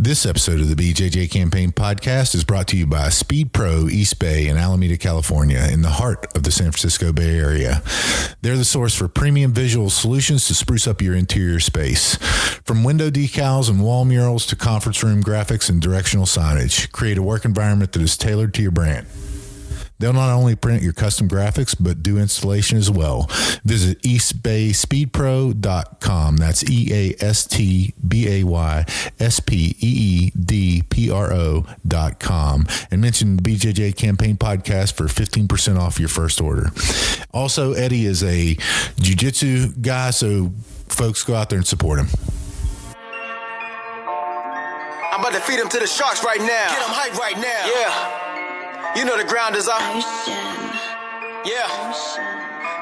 This episode of the BJJ Campaign podcast is brought to you by Speed Pro East Bay in Alameda, California, in the heart of the San Francisco Bay Area. They're the source for premium visual solutions to spruce up your interior space. From window decals and wall murals to conference room graphics and directional signage, create a work environment that is tailored to your brand. They'll not only print your custom graphics, but do installation as well. Visit eastbayspeedpro.com. That's EastbaySpeedPro.com. And mention the BJJ Campaign podcast for 15% off your first order. Also, Eddie is a Jiu-Jitsu guy, so folks go out there and support him. I'm about to feed him to the sharks right now. Get him hype right now. Yeah. You know the ground is up. Yeah.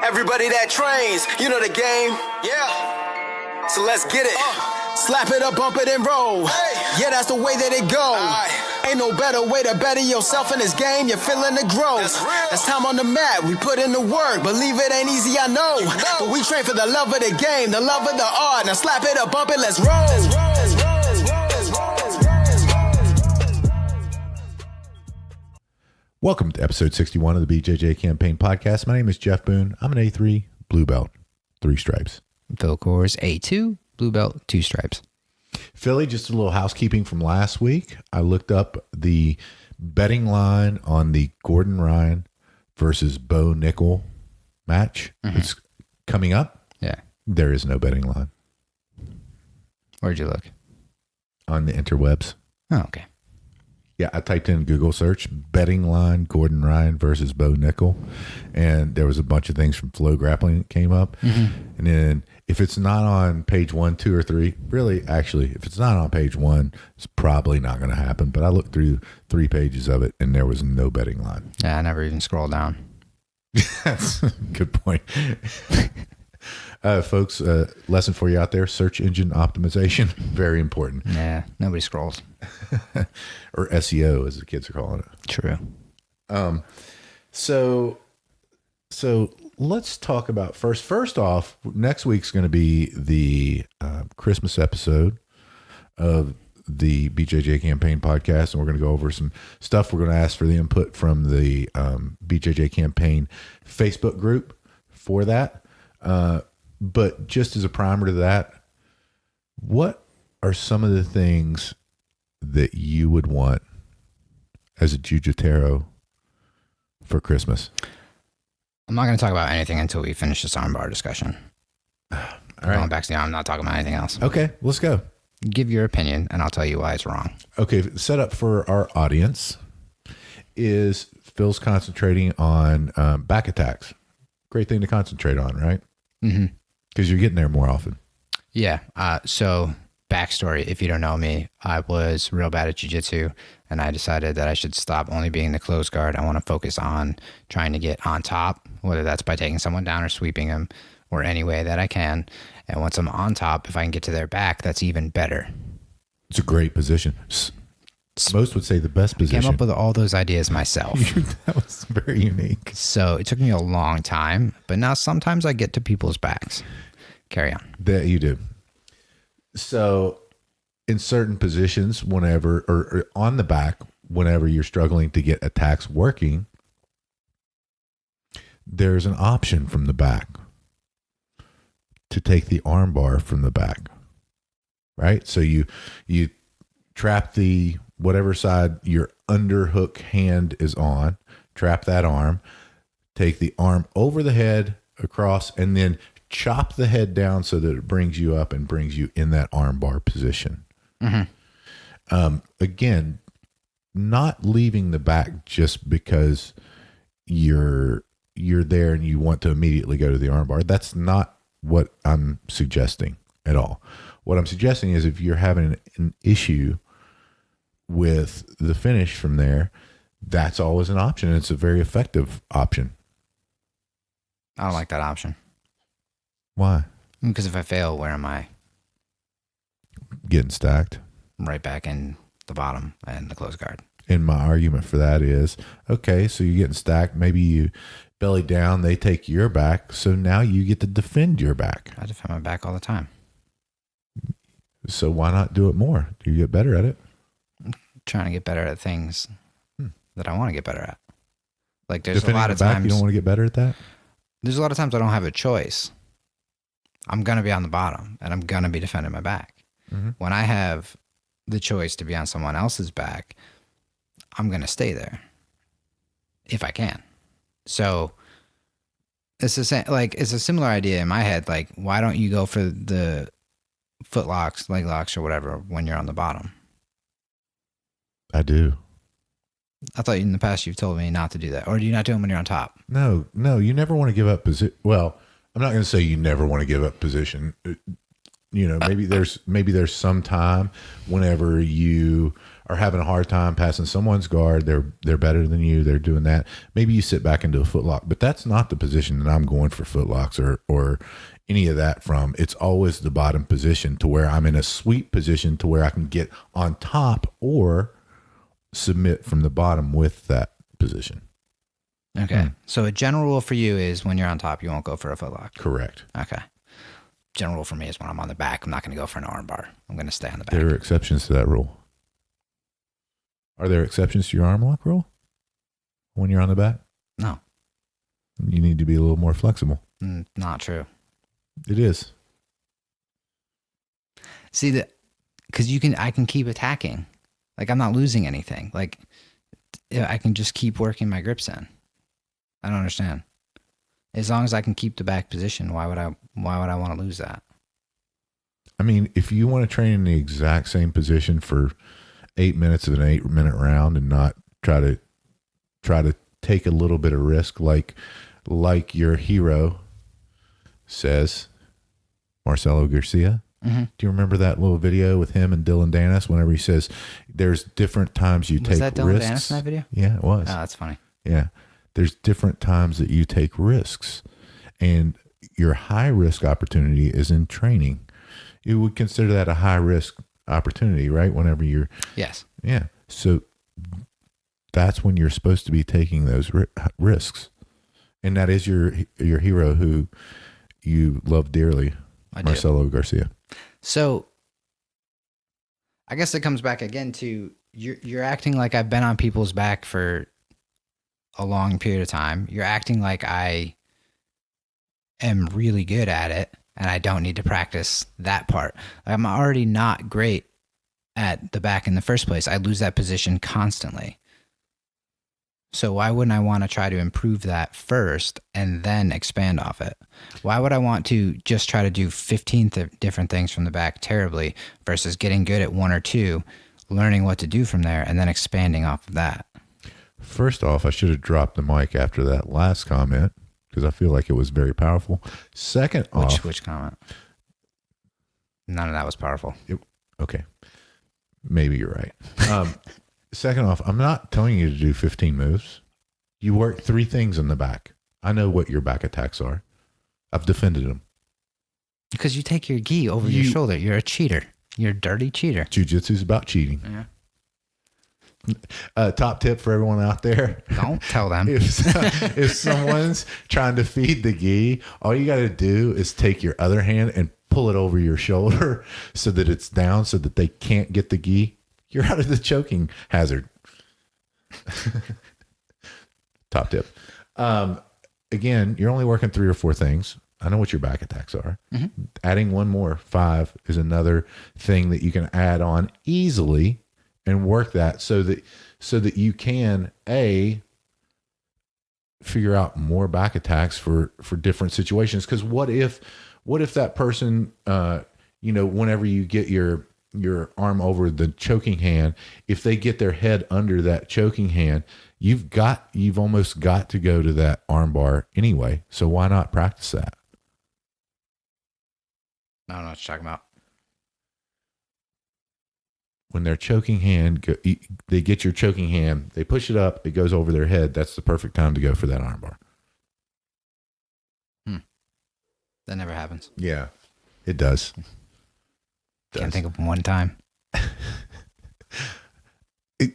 Everybody that trains, you know the game. Yeah. So let's get it. Slap it up, bump it, and roll. Hey. Yeah, that's the way that it goes. Ain't no better way to better yourself in this game. You're feeling the growth. That's time on the mat. We put in the work. Believe it ain't easy, I know. But we train for the love of the game, the love of the art. Now slap it up, bump it, let's roll. Welcome to episode 61 of the BJJ Campaign podcast. My name is Jeff Boone. I'm an A3 blue belt, 3 stripes. Phil Coors, A2 blue belt, 2 stripes. Philly, just a little housekeeping from last week. I looked up the betting line on the Gordon Ryan versus Bo Nickel match. It's coming up. Yeah. There is no betting line. Where'd you look? On the interwebs. Oh, okay. Yeah, I typed in Google search, betting line, Gordon Ryan versus Bo Nickel, and there was a bunch of things from Flow Grappling that came up. And then if it's not on page 1, 2, or 3, really, actually, if it's not on page 1, it's probably not going to happen. But I looked through 3 pages of it, and there was no betting line. Yeah, I never even scrolled down. That's a good point. Folks, lesson for you out there, search engine optimization, very important. Yeah, nobody scrolls. Or SEO, as the kids are calling it. True. So let's talk about first off, next week's going to be the Christmas episode of the BJJ Campaign podcast, and we're going to go over some stuff. We're going to ask for the input from the BJJ Campaign Facebook group for that. But just as a primer to that, what are some of the things that you would want as a Jiu-Jitero for Christmas? I'm not going to talk about anything until we finish this armbar discussion. All right. Going back to the arm, I'm not talking about anything else. Okay, let's go. Give your opinion, and I'll tell you why it's wrong. Okay, set up for our audience is Phil's concentrating on back attacks. Great thing to concentrate on, right? Mm-hmm. Because you're getting there more often. Yeah. So backstory, if you don't know me, I was real bad at jiu-jitsu, and I decided that I should stop only being the close guard. I want to focus on trying to get on top, whether that's by taking someone down or sweeping them or any way that I can. And once I'm on top, if I can get to their back, that's even better. It's a great position. Most would say the best position. I came up with all those ideas myself. That was very unique. So it took me a long time, but now sometimes I get to people's backs. Carry on. That you do. So in certain positions, whenever, or on the back, whenever you're struggling to get attacks working, there's an option from the back to take the arm bar from the back, right? So you trap the whatever side your underhook hand is on, trap that arm, take the arm over the head across, and then chop the head down so that it brings you up and brings you in that arm bar position. Again, not leaving the back just because you're there and you want to immediately go to the arm bar. That's not what I'm suggesting at all. What I'm suggesting is if you're having an issue with the finish from there, that's always an option. It's a very effective option. I don't like that option. Why? Because if I fail, where am I? Getting stacked. Right back in the bottom and the close guard. And my argument for that is, okay, so you're getting stacked. Maybe you belly down, they take your back. So now you get to defend your back. I defend my back all the time. So why not do it more? Do you get better at it? trying to get better at things that I want to get better at. Like there's Defending a lot the of back, times you don't want to get better at that? there's a lot of times I don't have a choice. I'm going to be on the bottom and I'm going to be defending my back. When I have the choice to be on someone else's back, I'm going to stay there if I can. So it's it's a similar idea in my head. Like, why don't you go for the foot locks, leg locks, or whatever when you're on the bottom? I do. I thought in the past you've told me not to do that. Or do you not do them when you're on top? No, you never want to give up position. Well, I'm not going to say you never want to give up position. You know, maybe there's some time whenever you are having a hard time passing someone's guard. They're better than you. They're doing that. Maybe you sit back into a foot lock, but that's not the position that I'm going for foot locks or any of that from. It's always the bottom position to where I'm in a sweep position to where I can get on top or submit from the bottom with that position. Okay. So a general rule for you is when you're on top, you won't go for a foot lock. Correct. Okay. General rule for me is when I'm on the back, I'm not going to go for an arm bar. I'm going to stay on the back. There are exceptions to that rule. Are there exceptions to your arm lock rule when you're on the back? No. You need to be a little more flexible. Not true. It is. See because I can keep attacking. Like I'm not losing anything. Like I can just keep working my grips in. I don't understand. As long as I can keep the back position, why would I want to lose that? I mean, if you want to train in the exact same position for 8 minutes of an 8-minute round and not try to take a little bit of risk, like your hero says, Marcelo Garcia. Do you remember that little video with him and Dylan Danis? Whenever he says, "There's different times you take risks." Was that Dylan Danis in that video? Yeah, it was. Oh, that's funny. Yeah, there's different times that you take risks, and your high risk opportunity is in training. You would consider that a high risk opportunity, right? Whenever you're yeah. So that's when you're supposed to be taking those risks, and that is your hero who you love dearly, Marcelo Garcia. So I guess it comes back again to you're acting like I've been on people's back for a long period of time. You're acting like I am really good at it and I don't need to practice that part. I'm already not great at the back in the first place. I lose that position constantly. So why wouldn't I want to try to improve that first and then expand off it? Why would I want to just try to do 15 different things from the back terribly versus getting good at one or two, learning what to do from there, and then expanding off of that? First off, I should have dropped the mic after that last comment because I feel like it was very powerful. Second off... Which comment? None of that was powerful. Okay. Maybe you're right. Second off, I'm not telling you to do 15 moves. You work 3 things in the back. I know what your back attacks are. I've defended them. Because you take your gi over your shoulder. You're a cheater. You're a dirty cheater. Jiu-Jitsu is about cheating. Yeah. Top tip for everyone out there. Don't tell them. If someone's trying to feed the gi, all you got to do is take your other hand and pull it over your shoulder so that it's down so that they can't get the gi. You're out of the choking hazard. Top tip. Again, you're only working 3 or 4 things. I know what your back attacks are. Mm-hmm. Adding one more, 5, is another thing that you can add on easily and work that so that you can figure out more back attacks for different situations. Because what if that person, whenever you get your arm over the choking hand, if they get their head under that choking hand, you've almost got to go to that arm bar anyway. So why not practice that? I don't know what you're talking about. When their choking hand, they get your choking hand, they push it up, it goes over their head. That's the perfect time to go for that arm bar. That never happens. Yeah, it does. Can't think of one time.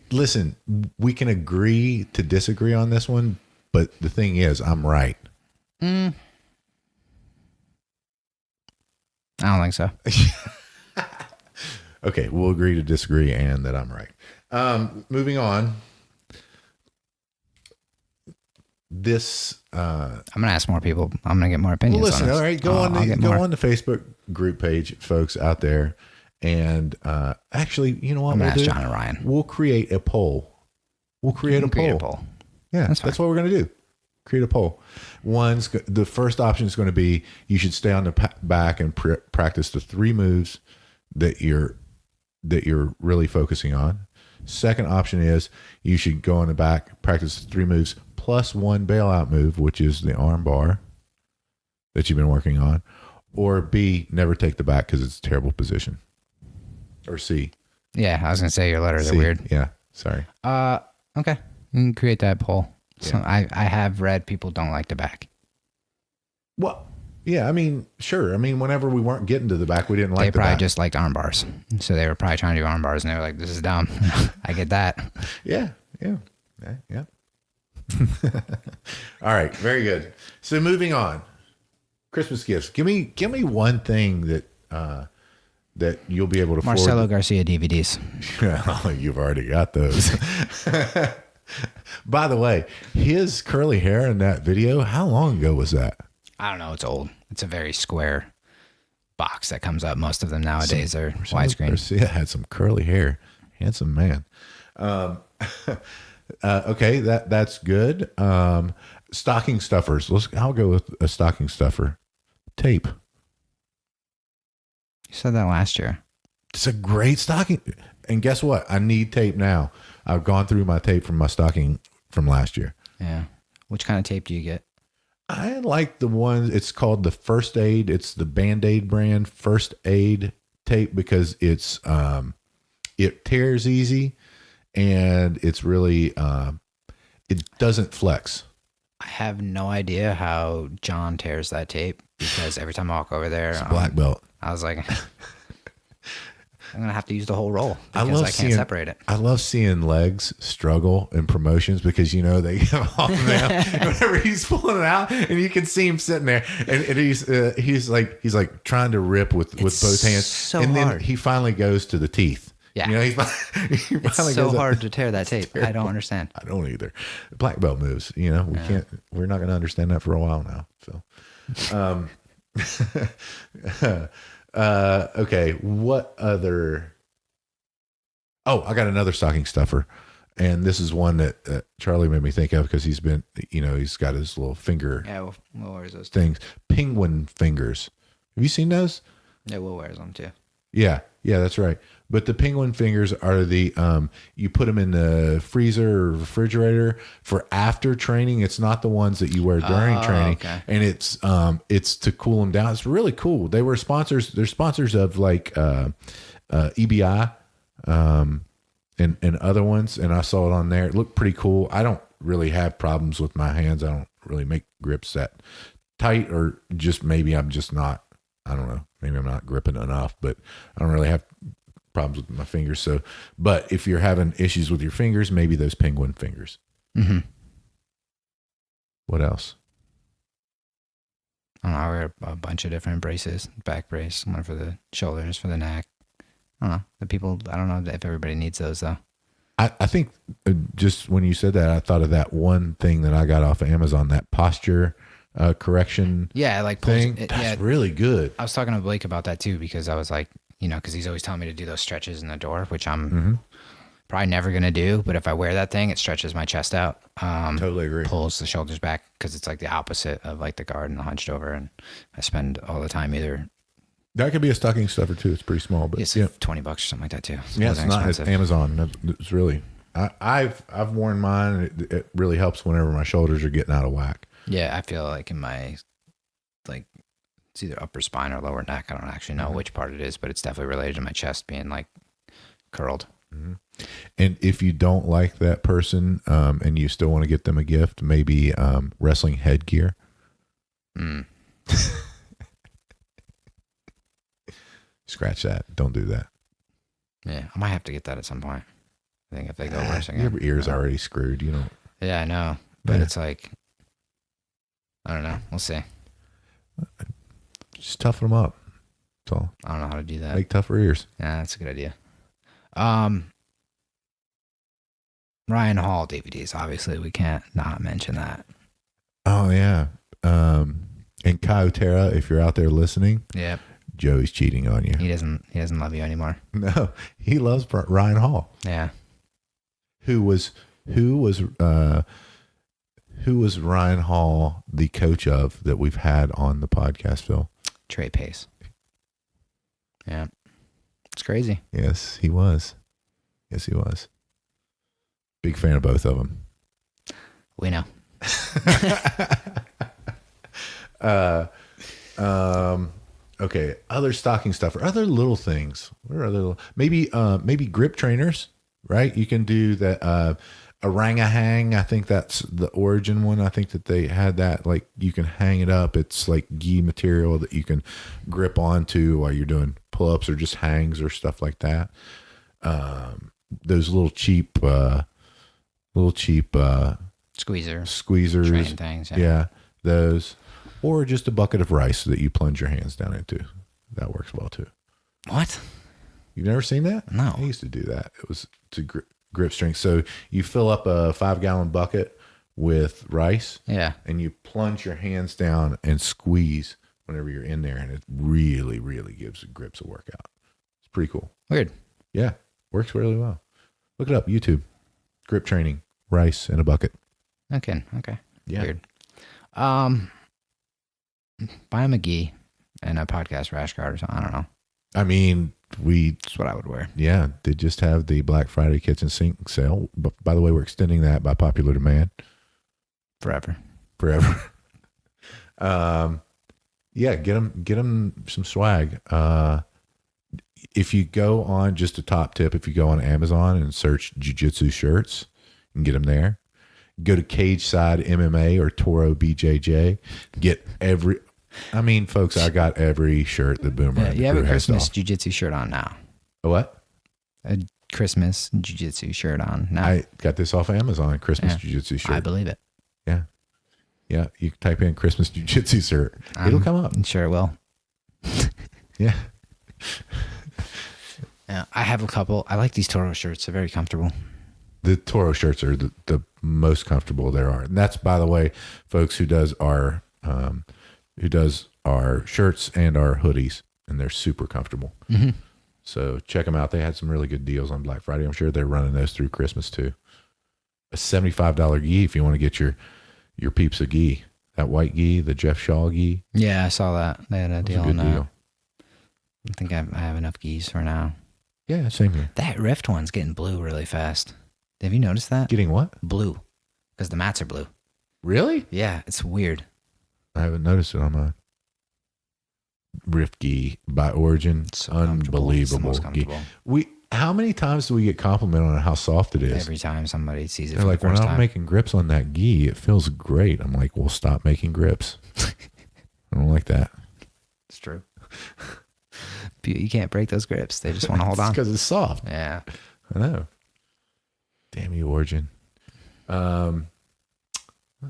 Listen, we can agree to disagree on this one, but the thing is, I'm right. I don't think so. Okay, we'll agree to disagree and that I'm right. Moving on. This I'm gonna ask more people. I'm gonna get more opinions. well, listen, on this. all right, go on the Facebook group page, folks out there, and actually, you know what? I'm gonna ask John and Ryan. We'll create a poll. We'll create a poll. Yeah, that's what we're gonna do. Create a poll. The first option is going to be you should stay on the back and practice the 3 moves that you're really focusing on. Second option is you should go on the back, practice 3 moves plus 1 bailout move, which is the arm bar that you've been working on. Or B, never take the back because it's a terrible position. Or C. Yeah, I was gonna say your letters are weird. Yeah, sorry. Okay, you can create that poll. So Yeah. I have read people don't like the back. Well, yeah, I mean, sure. I mean, whenever we weren't getting to the back, we didn't like They the probably back. just liked arm bars, so they were probably trying to do arm bars, and they were like, "This is dumb." I get that. Yeah. All right, very good. So moving on, Christmas gifts. Give me one thing that you'll be able to Marcelo forward. Garcia DVDs. Oh, you've already got those. By the way, his curly hair in that video, how long ago was that? I don't know. It's old. It's a very square box that comes up. Most of them nowadays are widescreen. Garcia had some curly hair. Handsome man. Okay, that's good. Stocking stuffers. I'll go with a stocking stuffer. Tape. You said that last year. It's a great stocking. And guess what? I need tape now. I've gone through my tape from my stocking from last year. Yeah. Which kind of tape do you get? I like the one, it's called the First Aid. It's the Band-Aid brand First Aid tape because it tears easy and it's really, it doesn't flex. I have no idea how John tears that tape because every time I walk over there, It's a black belt. I was like, I'm going to have to use the whole roll because I can't separate it. I love seeing legs struggle in promotions because, you know, they get off now whenever he's pulling it out and you can see him sitting there and he's like trying to rip with both hands. So and then hard. he finally goes to the teeth. Yeah. You know, he finally It's so hard to tear that tape. I don't understand. I don't either. Black belt moves, you know, we're not going to understand that for a while now. So, okay. What other? Oh, I got another stocking stuffer, and this is one that Charlie made me think of because he's been, you know, he's got his little finger Will wears those. things, penguin fingers. Have you seen those? Yeah, Will wears them too. Yeah, that's right. But the penguin fingers are the you put them in the freezer or refrigerator for after training. It's not the ones that you wear during training, okay. and it's to cool them down. It's really cool. They were sponsors. They're sponsors of like EBI and other ones, and I saw it on there. It looked pretty cool. I don't really have problems with my hands. I don't really make grips that tight, or just maybe I'm just not. I don't know. Maybe I'm not gripping enough, but I don't really have problems with my fingers. So, but if you're having issues with your fingers, maybe those penguin fingers. Mm-hmm. What else? I don't know. I wear a bunch of different braces. Back brace, one for the shoulders, for the neck. I don't know. I don't know if everybody needs those though. I think just when you said that, I thought of that one thing that I got off of Amazon, that posture correction. Yeah, like thing. That's really good. I was talking to Blake about that too because I was like, you know, because he's always telling me to do those stretches in the door, which I'm probably never gonna do. But if I wear that thing, it stretches my chest out. Totally agree. Pulls the shoulders back because it's like the opposite of like the guard and the hunched over. And I spend all the time either. That could be a stocking stuffer too. It's pretty small, but It's yeah, like $20 or something like that too. yeah, it's not. It's Amazon. It's really. I've worn mine. It really helps whenever my shoulders are getting out of whack. Yeah, I feel like in my like it's either upper spine or lower neck. I don't actually know which part it is, but it's definitely related to my chest being like curled. Mm-hmm. And if you don't like that person and you still want to get them a gift, maybe wrestling headgear. Scratch that. Don't do that. Yeah, I might have to get that at some point. I think if they go wrestling, your ears are already screwed. You know. Yeah, I know, but Yeah. it's like I don't know. We'll see. Just toughen them up. That's all. I don't know how to do that. Make tougher ears. Yeah, that's a good idea. Ryan Hall DVDs. Obviously, we can't not mention that. Oh yeah. And Kyotera, if you're out there listening, Yep. Joey's cheating on you. He doesn't love you anymore. No, he loves Ryan Hall. Yeah. Who was Ryan Hall the coach of that we've had on the podcast, Phil? Trey Pace. Yeah. It's crazy. Yes, he was. Yes, he was. Big fan of both of them. We know. Okay. Other stocking stuff or other little things. What are other maybe grip trainers, right? You can do that. Orangahang, I think that's the origin one. I think that they had that, like you can hang it up. It's like gi material that you can grip onto while you're doing pull-ups or just hangs or stuff like that. Those little cheap squeezers, training things. Yeah, those, or just a bucket of rice that you plunge your hands down into. That works well too. What? You've never seen that? No. I used to do that. It was to grip strength. So you fill up a 5-gallon bucket with rice. Yeah. And you plunge your hands down and squeeze whenever you're in there. And it really, really gives the grips a workout. It's pretty cool. Weird. Yeah. Works really well. Look it up. YouTube. Grip training. Rice in a bucket. Okay. Yeah. Weird. Buy him a gi and a podcast rash guard or something. I don't know. I mean, That's what I would wear. Yeah, they just have the Black Friday kitchen sink sale. But by the way, we're extending that by popular demand. Forever. Yeah, get them some swag. If you go on, just a top tip, if you go on Amazon and search Jiu-Jitsu shirts, you can get them there. Go to Cage Side MMA or Toro BJJ. Get folks, I got every shirt that Boomer. Yeah, you have a Christmas Jiu-Jitsu shirt on now. A what? A Christmas Jiu-Jitsu shirt on now. I got this off Amazon, Christmas Jiu-Jitsu shirt. I believe it. Yeah. Yeah, you can type in Christmas Jiu-Jitsu shirt. It'll come up. I'm sure it will. Yeah. Yeah, I have a couple. I like these Toro shirts. They're very comfortable. The Toro shirts are the most comfortable there are. And that's, by the way, folks, who does our shirts and our hoodies, and they're super comfortable. Mm-hmm. So check them out. They had some really good deals on Black Friday. I'm sure they're running those through Christmas too. A $75 gi if you want to get your peeps a gi. That white gi, the Jeff Shaw gi. Yeah, I saw that. They had a deal on that. Deal. I think I have enough gis for now. Yeah, same here. That Rift one's getting blue really fast. Have you noticed that? Getting what? Blue. Because the mats are blue. Really? Yeah, it's weird. I haven't noticed it on mine. Rift gi by Origin. It's so unbelievable. It's the most gi. How many times do we get complimented on how soft it is? Every time somebody sees it. They're like, when I'm making grips on that gi, it feels great. I'm like, well, stop making grips. I don't like that. It's true. You can't break those grips. They just want to hold on. Because it's soft. Yeah. I know. Damn you, Origin. Let's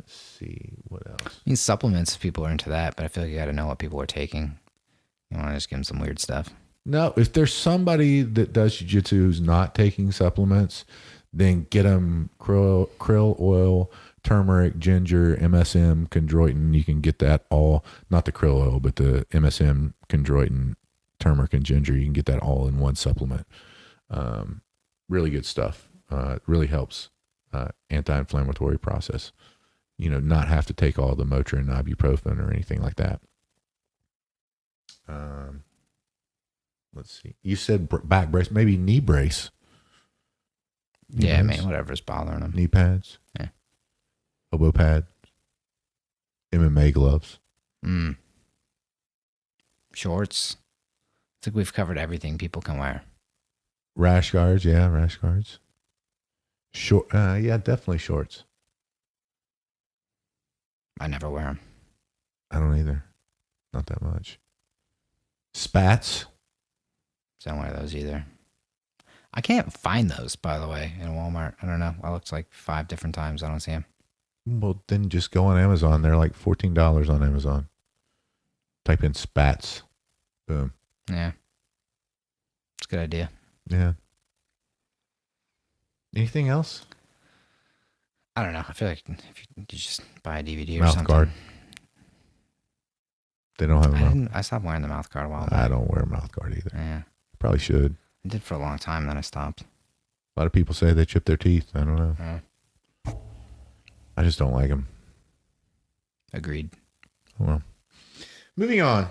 see. What else? I mean, supplements, people are into that, but I feel like you got to know what people are taking. You want to just give them some weird stuff. No, if there's somebody that does jiu-jitsu who's not taking supplements, then get them krill oil, turmeric, ginger, MSM, chondroitin. You can get that all, not the krill oil, but the MSM, chondroitin, turmeric, and ginger. You can get that all in one supplement. Really good stuff. It really helps anti-inflammatory process. Not have to take all the Motrin, ibuprofen, or anything like that. Let's see. You said back brace, maybe knee brace. Yeah, I mean, whatever's bothering them. Knee pads. Yeah. Elbow pad. MMA gloves. Shorts. I think we've covered everything people can wear. Rash guards. Yeah, rash guards. Short. Yeah, definitely shorts. I never wear them. I don't either. Not that much. Spats. Don't wear those either. I can't find those, by the way, in Walmart. I don't know. I looked like 5 different times. I don't see them. Well, then just go on Amazon. They're like $14 on Amazon. Type in spats. Boom. Yeah. It's a good idea. Yeah. Anything else? I don't know. I feel like if you just buy a DVD or Mouth something. guard. They don't have a mouth. I stopped wearing the mouth guard a while back. I don't wear a mouth guard either. Yeah. Probably should. I did for a long time, then I stopped. A lot of people say they chip their teeth. I don't know. Yeah. I just don't like them. Agreed. Well, moving on.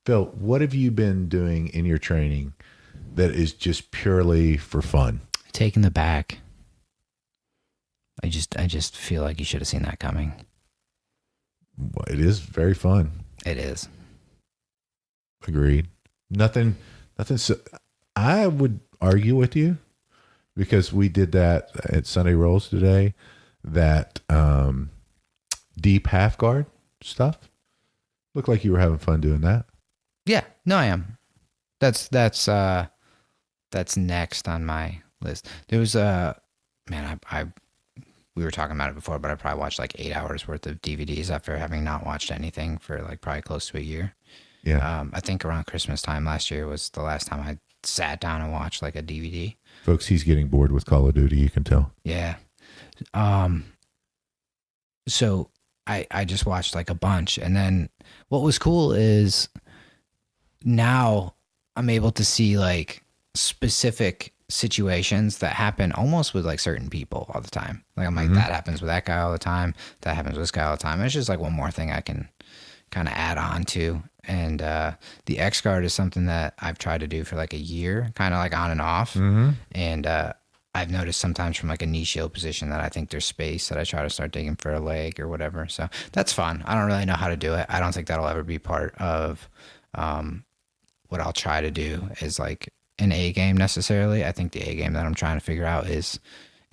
Phil, what have you been doing in your training that is just purely for fun? Taking the back. I just feel like you should have seen that coming. Well, it is very fun. It is. Agreed. Nothing. So, I would argue with you because we did that at Sunday Rolls today. That deep half guard stuff. Looked like you were having fun doing that. Yeah. No, I am. That's next on my list. There was we were talking about it before, but I probably watched like 8 hours worth of DVDs after having not watched anything for like probably close to a year. Yeah. I think around Christmas time last year was the last time I sat down and watched like a DVD. Folks, he's getting bored with Call of Duty, you can tell. Yeah. So I just watched like a bunch, and then what was cool is now I'm able to see like specific situations that happen almost with like certain people all the time. Like I'm like, that happens with that guy all the time. That happens with this guy all the time. It's just like one more thing I can kind of add on to. And the X guard is something that I've tried to do for like a year, kind of like on and off. And I've noticed sometimes from like a knee shield position that I think there's space that I try to start digging for a leg or whatever. So that's fun. I don't really know how to do it. I don't think that'll ever be part of what I'll try to do is like an A game necessarily. I think the A game that I'm trying to figure out is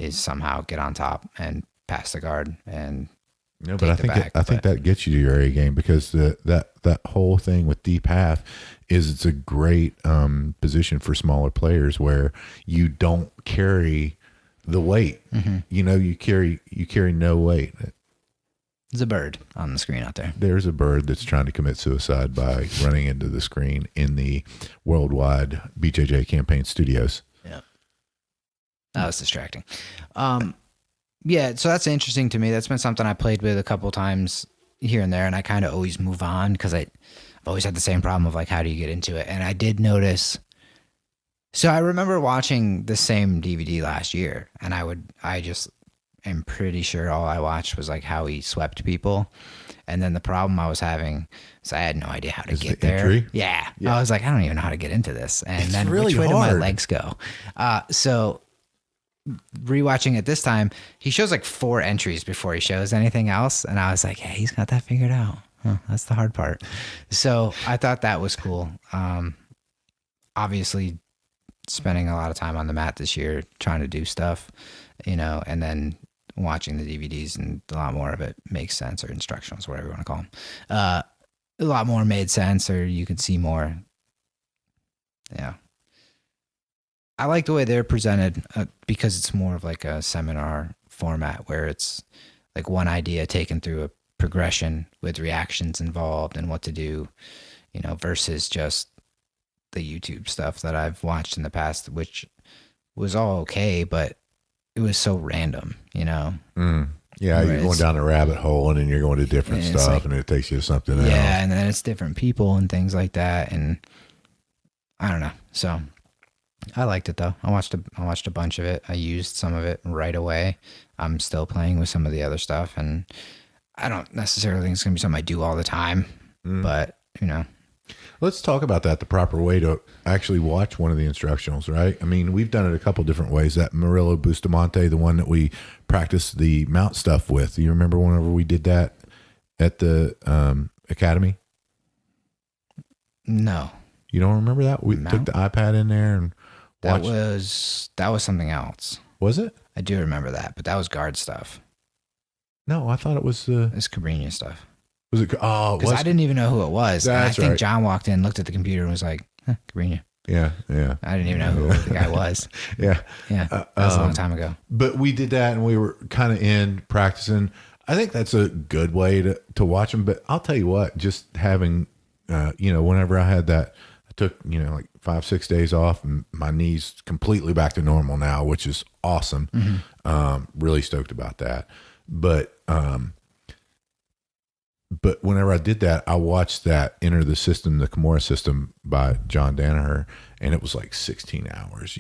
somehow get on top and pass the guard and no, but I think that gets you to your A game because that whole thing with deep half is it's a great position for smaller players where you don't carry the weight. You know, you carry no weight. There's a bird on the screen out there. There's a bird that's trying to commit suicide by running into the screen in the worldwide BJJ Campaign studios. Yeah. That was distracting. Yeah, so that's interesting to me. That's been something I played with a couple times here and there, and I kind of always move on because I've always had the same problem of like, how do you get into it? And I did notice. So I remember watching the same DVD last year, and I just am pretty sure all I watched was like how he swept people. And then the problem I was having is I had no idea how to get there. Entry? Yeah. I was like, I don't even know how to get into this. And it's then really which way hard. do my legs go? So rewatching it this time, he shows like 4 entries before he shows anything else. And I was like, hey, he's got that figured out. Huh, that's the hard part. So I thought that was cool. Obviously spending a lot of time on the mat this year, trying to do stuff, you know, and then watching the DVDs, and a lot more of it makes sense, or instructionals, whatever you want to call them. A lot more made sense, or you could see more. Yeah. I like the way they're presented because it's more of like a seminar format where it's like one idea taken through a progression with reactions involved and what to do, you know, versus just the YouTube stuff that I've watched in the past, which was all okay, but it was so random, you know? Yeah, you're going down a rabbit hole and then you're going to different stuff like, and it takes you to something else. Yeah, and then it's different people and things like that. And I don't know. So I liked it though. I watched a bunch of it. I used some of it right away. I'm still playing with some of the other stuff, and I don't necessarily think it's going to be something I do all the time, but you know. Let's talk about that, the proper way to actually watch one of the instructionals, right? I mean, we've done it a couple different ways. That Murillo Bustamante, the one that we practiced the mount stuff with. You remember whenever we did that at the academy? No. You don't remember that? We took the iPad in there and watched. That was something else. Was it? I do remember that, but that was guard stuff. No, I thought it was it's Cabrini stuff. Was it? Oh, because I didn't even know who it was. And I think right. John walked in, looked at the computer, and was like, Cabrini. Yeah. I didn't even know who the guy was. Yeah. That was a long time ago. But we did that, and we were kind of in practicing. I think that's a good way to watch them. But I'll tell you what, just having, whenever I had that, I took, like 5-6 days off, and my knee's completely back to normal now, which is awesome. Really stoked about that. But whenever I did that, I watched that Enter the System, the Camorra system by John Danaher, and it was like 16 hours,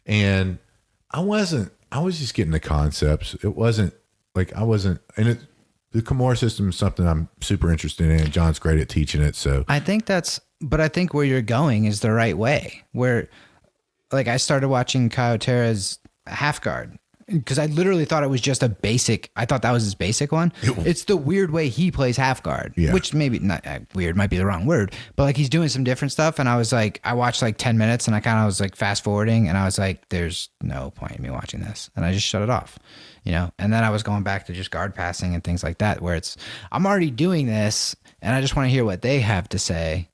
and I was just getting the concepts. It wasn't like the Camorra system is something I'm super interested in. John's great at teaching it. So I think where you're going is the right way. Where, like, I started watching Caio Terra's half guard because I literally thought it was just a basic. I thought that was his basic one. It's the weird way he plays half guard, which maybe not weird, might be the wrong word, but like he's doing some different stuff. And I was like, I watched like 10 minutes and I kind of was like fast forwarding, and I was like, there's no point in me watching this. And I just shut it off, and then I was going back to just guard passing and things like that, where I'm already doing this and I just want to hear what they have to say,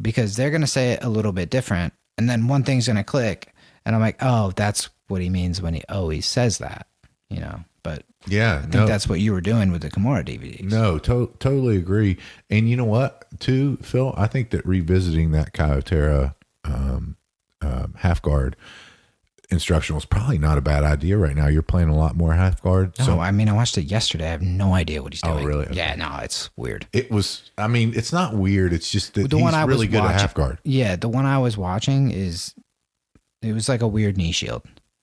because they're going to say it a little bit different. And then one thing's going to click and I'm like, oh, that's what he means when he always says that, but I think that's what you were doing with the Camorra DVDs. No, totally agree. And you know what, too, Phil, I think that revisiting that Caio Terra half guard instructional is probably not a bad idea right now. You're playing a lot more half guard. No, I watched it yesterday. I have no idea what he's doing. Oh, really? Okay. Yeah, no, it's weird. It's not weird. It's just that he's really good at half guard. Yeah, the one I was watching it was like a weird knee shield.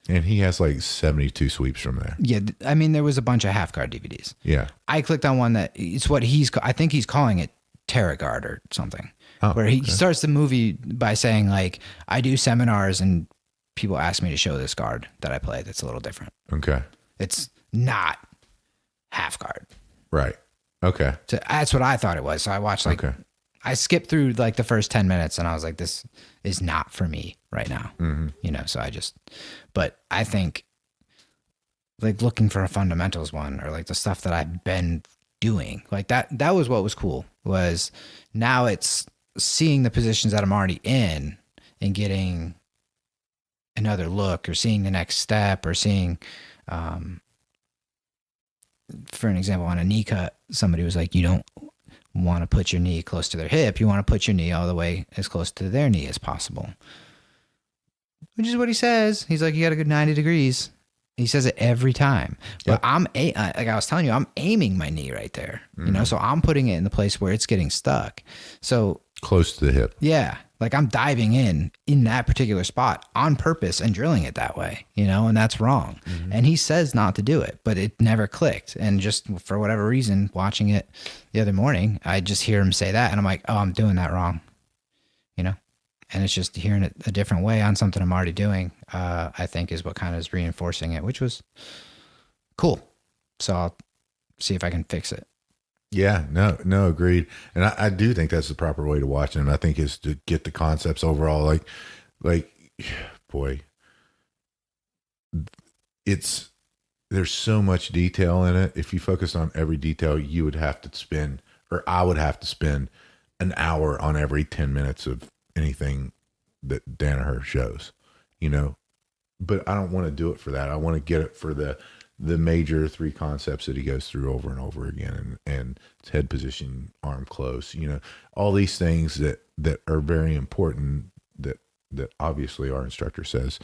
And he has like 72 sweeps from there. Yeah, there was a bunch of half guard DVDs. Yeah. I clicked on one that it's what I think he's calling it Terra Guard or something. Oh, where he starts the movie by saying, like, I do seminars and people ask me to show this guard that I play that's a little different. Okay. It's not half guard. Right. Okay. So that's what I thought it was. So I watched I skipped through like the first 10 minutes and I was like, this is not for me right now. So but I think like looking for a fundamentals one, or like the stuff that I've been doing, like that was what was cool, was now it's seeing the positions that I'm already in and getting another look, or seeing the next step, or seeing, for an example, on a knee cut, somebody was like, you don't want to put your knee close to their hip. You want to put your knee all the way as close to their knee as possible, which is what he says. He's like, you got a good 90 degrees. He says it every time. But like I was telling you, I'm aiming my knee right there, so I'm putting it in the place where it's getting stuck. So close to the hip. Yeah. Like I'm diving in that particular spot on purpose and drilling it that way, and that's wrong. And he says not to do it, but it never clicked. And just for whatever reason, watching it the other morning, I just hear him say that and I'm like, oh, I'm doing that wrong, and it's just hearing it a different way on something I'm already doing, I think is what kind of is reinforcing it, which was cool. So I'll see if I can fix it. Yeah, no, agreed. And I do think that's the proper way to watch them. I think is to get the concepts overall. Like, boy, there's so much detail in it. If you focus on every detail, you would have to spend, or I would have to spend an hour on every 10 minutes of anything that Danaher shows, but I don't want to do it for that. I want to get it for the major 3 concepts that he goes through over and over again, and head position, arm close, all these things that are very important that obviously our instructor says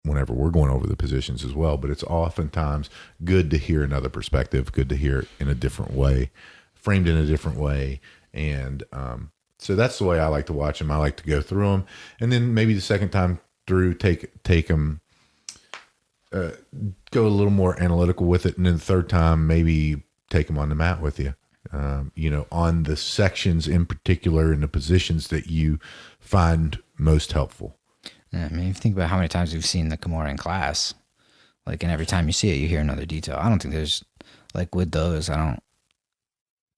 whenever we're going over the positions as well, but it's oftentimes good to hear another perspective, good to hear it in a different way, framed in a different way. And, so that's the way I like to watch them. I like to go through them, and then maybe the second time through, take them, go a little more analytical with it, and then the third time maybe take them on the mat with you, on the sections in particular and the positions that you find most helpful. Yeah, if you think about how many times we've seen the Camorra in class, like, and every time you see it, you hear another detail. I don't think there's, like, with those, I don't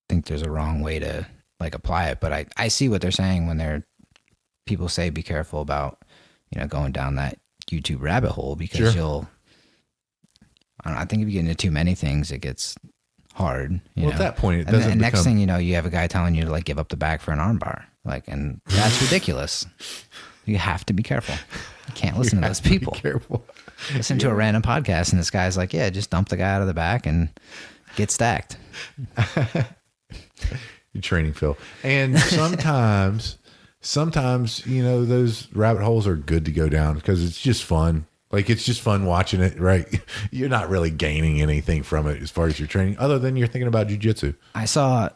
think there's a wrong way to like apply it, but I see what they're saying when people say be careful about going down that YouTube rabbit hole, because I think if you get into too many things, it gets hard. At that point, it doesn't. And next thing you know, you have a guy telling you to like give up the bag for an arm bar, and that's ridiculous. You have to be careful. You can't listen to those people. Be careful. Listen to a random podcast and this guy's like, yeah, just dump the guy out of the back and get stacked. You're training, Phil. And sometimes, those rabbit holes are good to go down because it's just fun. Like, it's just fun watching it, right? You're not really gaining anything from it as far as your training, other than you're thinking about jiu-jitsu. I saw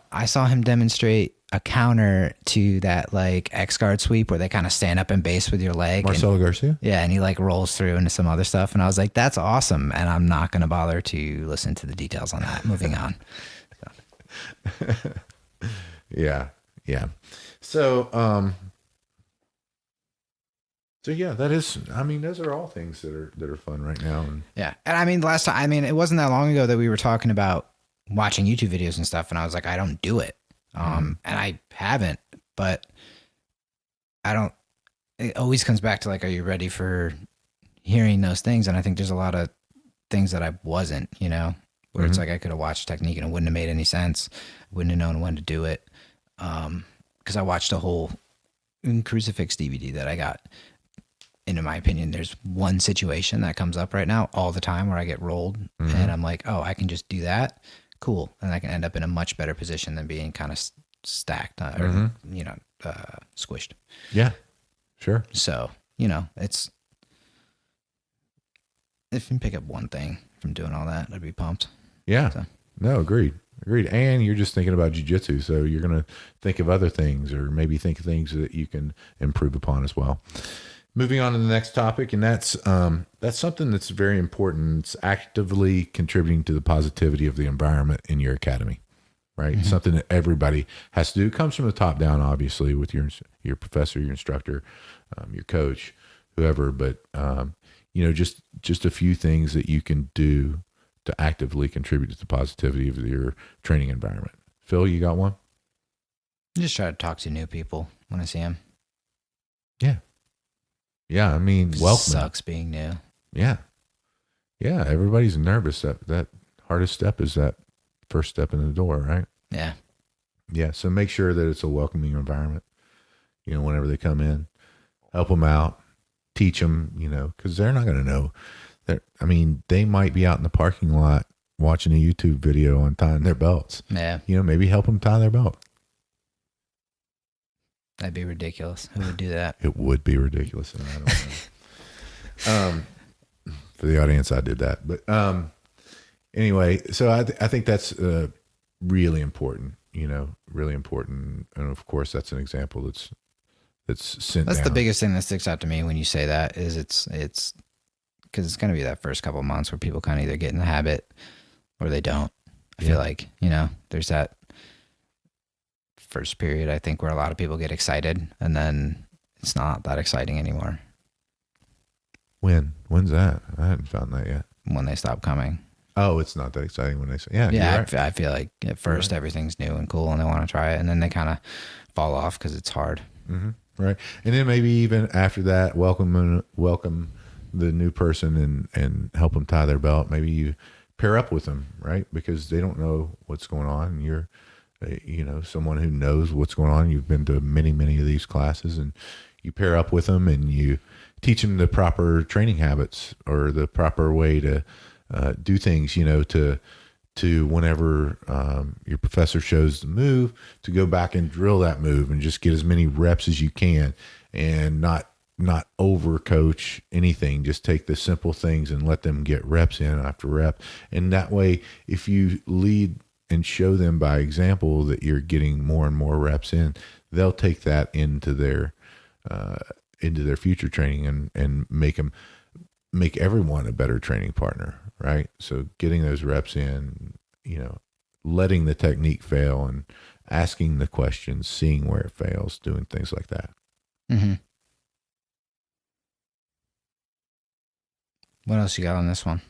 him demonstrate a counter to that like X guard sweep where they kind of stand up and base with your leg. Marcelo Garcia? Yeah, and he like rolls through into some other stuff. And I was like, that's awesome. And I'm not going to bother to listen to the details on that. Moving on. So. Yeah. So, yeah, that is, I mean, those are all things that are fun right now. And yeah. And I mean, last time, I mean, it wasn't that long ago that we were talking about watching YouTube videos and stuff. And I was like, I don't do it. And I haven't, but it always comes back to like, are you ready for hearing those things? And I think there's a lot of things that I wasn't, where it's like, I could have watched technique and it wouldn't have made any sense. Wouldn't have known when to do it. Cause I watched a whole crucifix DVD that I got. And in my opinion, there's one situation that comes up right now all the time where I get rolled and I'm like, oh, I can just do that. Cool. And I can end up in a much better position than being kind of stacked or, squished. Yeah, sure. So, it's, if you can pick up one thing from doing all that, I'd be pumped. Yeah. So. No, agreed. And you're just thinking about jiu-jitsu. So you're going to think of other things or maybe think of things that you can improve upon as well. Moving on to the next topic, and that's something that's very important. It's actively contributing to the positivity of the environment in your academy, right? Mm-hmm. Something that everybody has to do. It comes from the top down, obviously, with your professor, your instructor, your coach, whoever. But just a few things that you can do to actively contribute to the positivity of your training environment. Phil, you got one? Just try to talk to new people when I see them. Yeah. Yeah, I mean, welcome. Sucks being new. Yeah. Everybody's nervous. That hardest step is that first step in the door, right? Yeah. Yeah. So make sure that it's a welcoming environment. Whenever they come in, help them out, teach them. Because they're not going to know. They might be out in the parking lot watching a YouTube video on tying their belts. Yeah. Maybe help them tie their belt. That'd be ridiculous. Who would do that? It would be ridiculous, and I don't know. For the audience, I did that, but anyway. So I think that's really important. Really important, and of course, that's an example that's sent. That's down. the biggest thing that sticks out to me when you say that is it's because it's going to be that first couple of months where people kind of either get in the habit or they don't. I feel like there's that first period, I think, where a lot of people get excited and then it's not that exciting anymore. When's that? I haven't found that yet. When they stop coming. Oh, it's not that exciting when they say, yeah. Right. I feel like at first everything's new and cool and they want to try it and then they kind of fall off because it's hard. Mm-hmm. Right. And then maybe even after that, welcome the new person and help them tie their belt. Maybe you pair up with them, right? Because they don't know what's going on. And you're someone who knows what's going on. You've been to many, many of these classes and you pair up with them and you teach them the proper training habits or the proper way to do things, to whenever your professor shows the move, to go back and drill that move and just get as many reps as you can and not over coach anything. Just take the simple things and let them get reps in after rep. And that way, if you lead and show them by example that you're getting more and more reps in, they'll take that into their future training and make everyone a better training partner, right? So getting those reps in, letting the technique fail and asking the questions, seeing where it fails, doing things like that. Mm-hmm. What else you got on this one?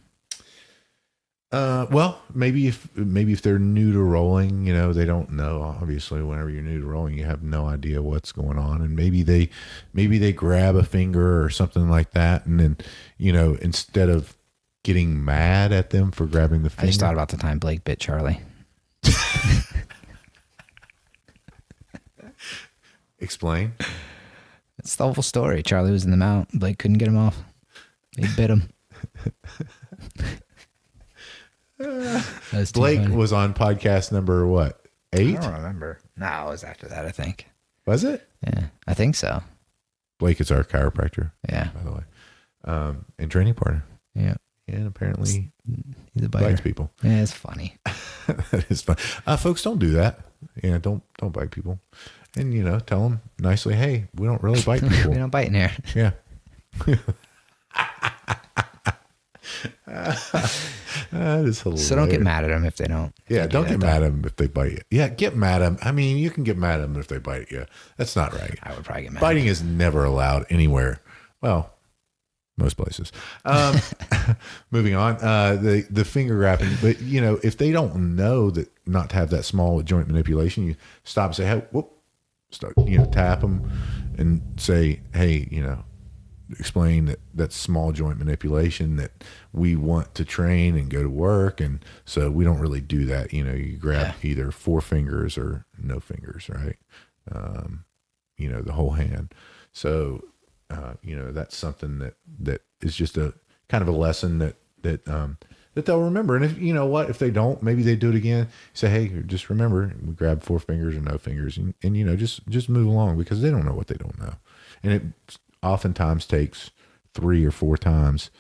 Well, maybe if they're new to rolling, they don't know. Obviously, whenever you're new to rolling, you have no idea what's going on, and maybe they grab a finger or something like that, and then instead of getting mad at them for grabbing the finger, I just thought about the time Blake bit Charlie. Explain. It's the whole story. Charlie was in the mount. Blake couldn't get him off. He bit him. Blake was on podcast number what? 8? I don't remember. No, it was after that, I think. Was it? Yeah, I think so. Blake is our chiropractor. Yeah. By the way. And training partner. Yeah. And apparently he's a biter. bites people. Yeah, it's funny. That is fun. Folks, don't do that. Yeah, don't bite people. And, tell them nicely, hey, we don't really bite people. We don't bite in here. Yeah. That is hilarious. So don't get mad at them if they don't. Yeah, don't get mad at them if they bite you. Yeah, get mad at them. I mean, you can get mad at them if they bite you. That's not right. I would probably get mad. Biting is never allowed anywhere. Well, most places. Moving on, the finger grabbing. But if they don't know that not to have that small joint manipulation, you stop and say, "Hey, whoop!" Start, tap them and say, "Hey, explain that that's small joint manipulation that we want to train and go to work, and so we don't really do that. You grab either 4 fingers or no fingers, right? The whole hand. So." That's something that is just a kind of a lesson that they'll remember. And if if they don't, maybe they do it again. Say, hey, just remember, we grab 4 fingers or no fingers, and just move along, because they don't know what they don't know. And it oftentimes takes 3 or 4 times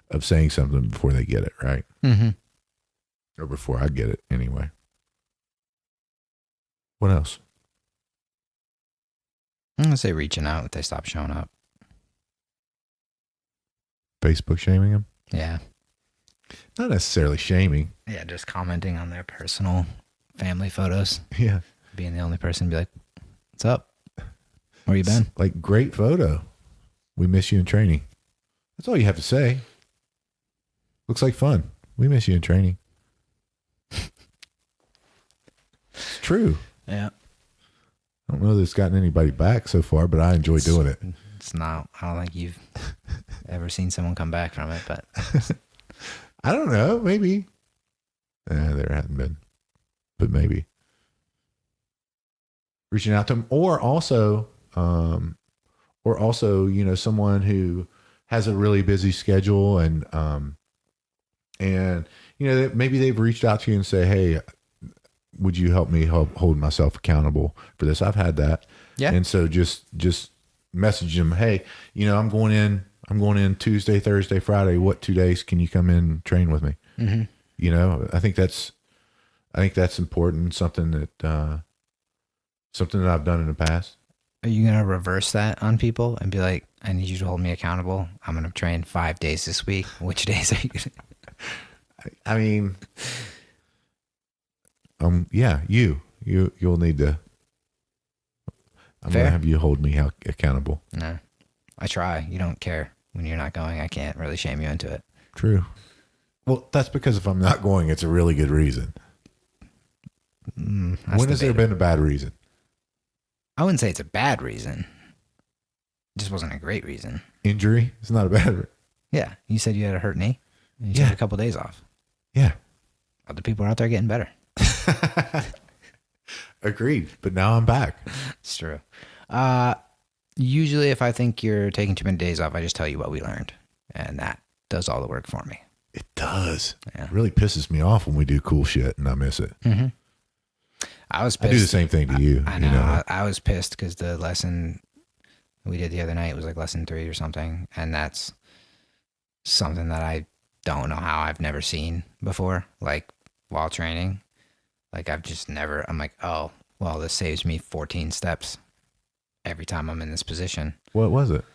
of saying something before they get it, right? Mm-hmm. Or before I get it, anyway. What else? I'm gonna say reaching out if they stop showing up. Facebook shaming them? Yeah. Not necessarily shaming. Yeah, just commenting on their personal family photos. Yeah. Being the only person to be like, what's up? Where you been? Like, great photo. We miss you in training. That's all you have to say. Looks like fun. We miss you in training. It's true. Yeah. I don't know that it's gotten anybody back so far, but I enjoy doing it. It's not. I don't think you've ever seen someone come back from it, but I don't know. Maybe. There hasn't been, but maybe. Reaching out to them, or also, someone who has a really busy schedule, and maybe they've reached out to you and say, hey, would you help me hold myself accountable for this? I've had that. Yeah. And so just message them, hey, I'm going in Tuesday, Thursday, Friday. What 2 days can you come in and train with me? Mm-hmm. I think that's important. Something that I've done in the past. Are you going to reverse that on people and be like, I need you to hold me accountable. I'm going to train 5 days this week. Which days are you going to? I mean, yeah, you'll need to. I'm going to have you hold me accountable. No, I try. You don't care when you're not going. I can't really shame you into it. True. Well, that's because if I'm not going, it's a really good reason. When has there been a bad reason? I wouldn't say it's a bad reason. It just wasn't a great reason. Injury? It's not a bad reason. Yeah. You said you had a hurt knee. And you took a couple days off. Yeah. Other people are out there getting better. Agreed. But now I'm back. It's true. Usually if I think you're taking too many days off, I just tell you what we learned. And that does all the work for me. It does. Yeah. It really pisses me off when we do cool shit and I miss it. Mm-hmm. I was pissed. I do the same thing to you. I know. I was pissed because the lesson we did the other night was like lesson 3 or something. And that's something that I don't know how I've never seen before, like while training. Like I've just never, I'm like, oh, well, this saves me 14 steps every time I'm in this position. What was it?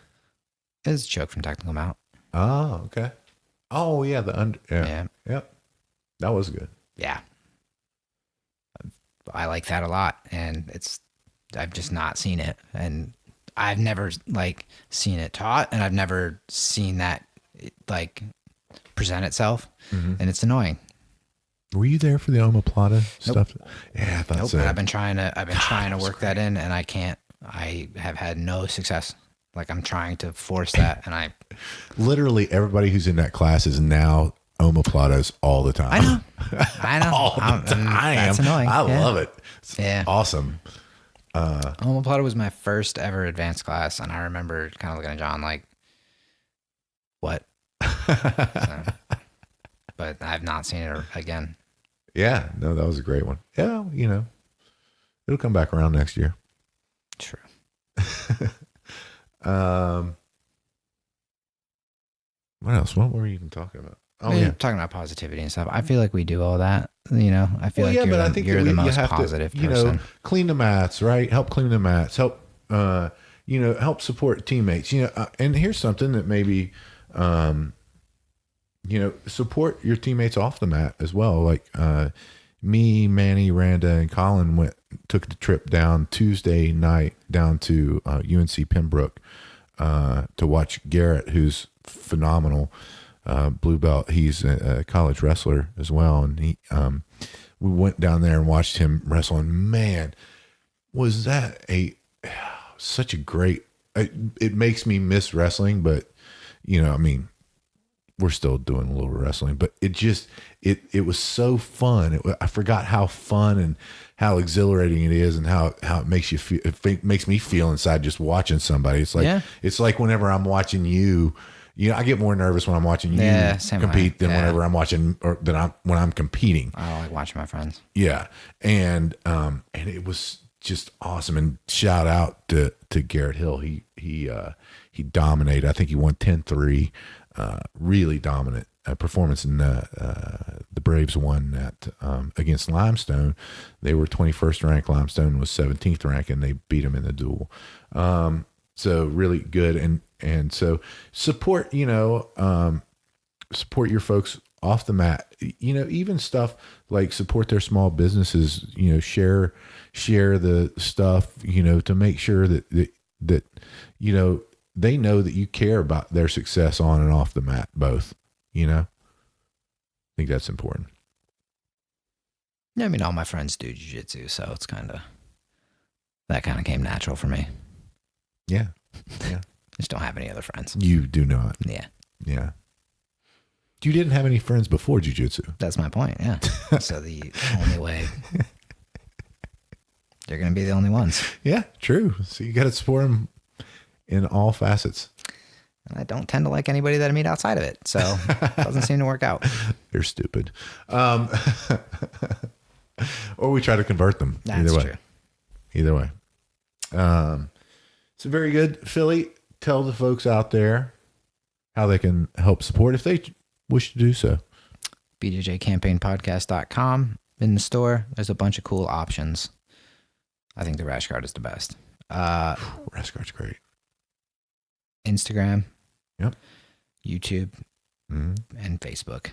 It was a choke from technical mount. Oh, okay. Oh, yeah. Yeah. Yep. That was good. Yeah. I like that a lot. And I've just not seen it. And I've never seen it taught, and I've never seen that present itself. Mm-hmm. And it's annoying. Were you there for the omoplata stuff? Nope. Yeah, I thought nope. so. I've been trying to work that in, and I can't. I have had no success. Like I'm trying to force that, and I literally everybody who's in that class is now omoplatas all the time. I know. All the time. That's annoying. I love it. It's yeah. awesome. Omoplata was my first ever advanced class, and I remember kind of looking at John like, what? So, but I've not seen it again. Yeah, no, that was a great one. Yeah, it'll come back around next year. True. What else? What were we even talking about? Oh, yeah, talking about positivity and stuff. I feel like we do all that. I feel like you're the most positive person. Clean the mats, right? Help clean the mats. Help, help support teammates. And here's something that maybe, support your teammates off the mat as well. Like me, Manny, Randa, and Colin took the trip down Tuesday night down to UNC Pembroke to watch Garrett, who's phenomenal. Blue belt. He's a college wrestler as well. And we went down there and watched him wrestle. And man, was that such a great, it makes me miss wrestling, but we're still doing a little wrestling, but it was so fun. I forgot how fun and how exhilarating it is, and how it makes you feel. It makes me feel inside just watching somebody. It's like whenever I'm watching you. I get more nervous when I'm watching you compete than whenever I'm watching when I'm competing. I like watching my friends. Yeah. And it was just awesome. And shout out to Garrett Hill. He dominated. I think he won 10-3, really dominant performance. And the Braves won that against Limestone. They were 21st ranked. Limestone was 17th ranked, and they beat them in the duel. So really good. And so support, support your folks off the mat, even stuff like support their small businesses, share the stuff, to make sure that they know that you care about their success on and off the mat, both, I think that's important. Yeah. I mean, all my friends do jiu-jitsu, so it's that kind of came natural for me. Yeah. Yeah. Just don't have any other friends. You do not. Yeah. Yeah. You didn't have any friends before jiu-jitsu. That's my point. Yeah. So the only way they're going to be the only ones. Yeah, true. So you got to support them in all facets. And I don't tend to like anybody that I meet outside of it. So it doesn't seem to work out. They're stupid. Or we try to convert them. That's true. Either way. So very good. Philly, tell the folks out there how they can help support if they wish to do so. BJJCampaignPodcast.com. In the store, there's a bunch of cool options. I think the Rash Guard is the best. Rash Guard's great. Instagram. Yep. YouTube. And Facebook.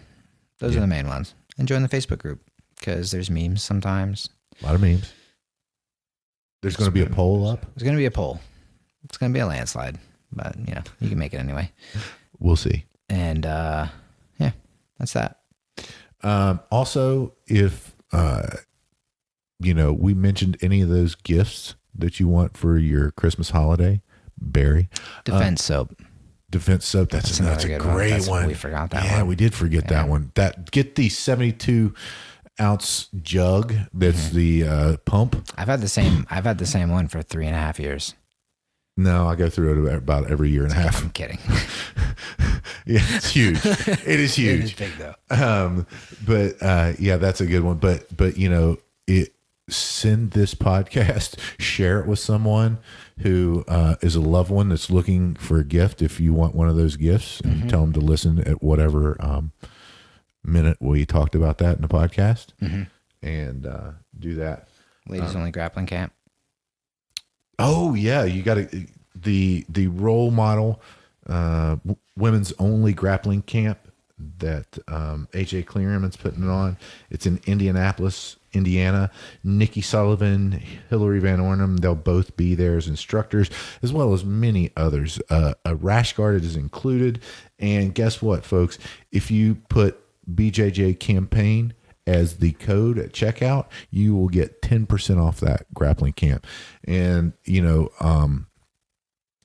Those are the main ones. And join the Facebook group because there's memes sometimes. A lot of memes. There's going to be a poll up. There's going to be a poll. It's going to be a landslide, but you can make it anyway. We'll see. And that's that. Also, if we mentioned any of those gifts that you want for your Christmas holiday, Barry, Defense soap. Defense soap. That's a great one. We forgot that one. Yeah, we did forget that one. Get the 72-ounce jug. That's the pump. I've had the same one for 3.5 years. No, I go through it about every year and a half. I'm kidding. Yeah, it's huge. It is huge. It is big though. But that's a good one. But send this podcast, share it with someone who is a loved one that's looking for a gift. If you want one of those gifts, and tell them to listen at whatever minute we talked about that in the podcast, and do that. Ladies only grappling camp. Oh yeah, you got the role model women's only grappling camp that AJ Clearman's putting it on. It's in Indianapolis, Indiana. Nikki Sullivan, Hillary Van Ornum, they'll both be there as instructors, as well as many others. A rash guard is included, and guess what, folks? If you put BJJ Campaign as the code at checkout, you will get 10% off that grappling camp. And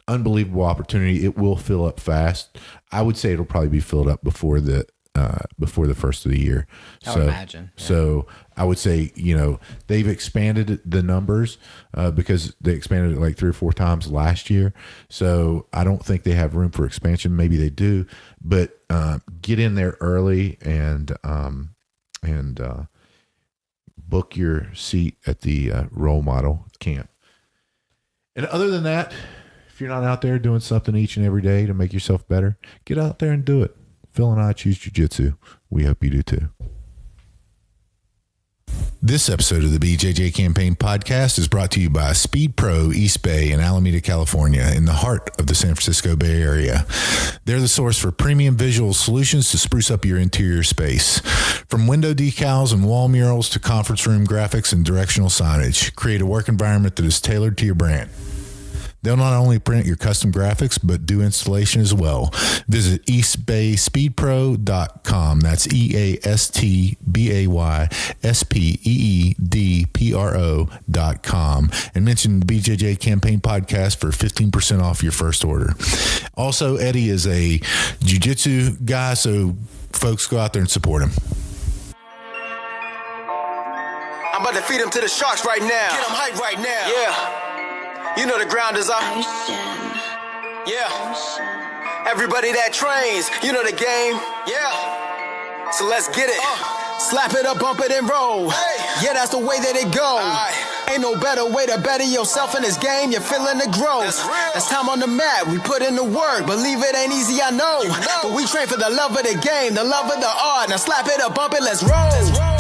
unbelievable opportunity. It will fill up fast. I would say it'll probably be filled up before the before the first of the year. I would imagine. Yeah. So I would say, they've expanded the numbers because they expanded it like 3 or 4 times last year. So I don't think they have room for expansion. Maybe they do, but get in there early and book your seat at the role model camp. And other than that, if you're not out there doing something each and every day to make yourself better, get out there and do it. Phil and I choose Jiu-Jitsu. We hope you do too. This episode of the BJJ Campaign podcast is brought to you by Speed Pro East Bay in Alameda, California, in the heart of the San Francisco Bay Area. They're the source for premium visual solutions to spruce up your interior space. From window decals and wall murals to conference room graphics and directional signage, create a work environment that is tailored to your brand. They'll not only print your custom graphics, but do installation as well. Visit eastbayspeedpro.com. That's EastbaySpeedPro.com. And mention the BJJ Campaign podcast for 15% off your first order. Also, Eddie is a jiu-jitsu guy, so folks go out there and support him. I'm about to feed him to the sharks right now. Get him hype right now. Yeah. You know the ground is up. Yeah. Everybody that trains, you know the game. Yeah. So let's get it. Slap it up, bump it, and roll. Hey. Yeah, that's the way that it goes. Ain't no better way to better yourself in this game. You're feeling the growth. That's time on the mat. We put in the work. Believe it ain't easy, I know. But we train for the love of the game, the love of the art. Now slap it up, bump it, let's roll.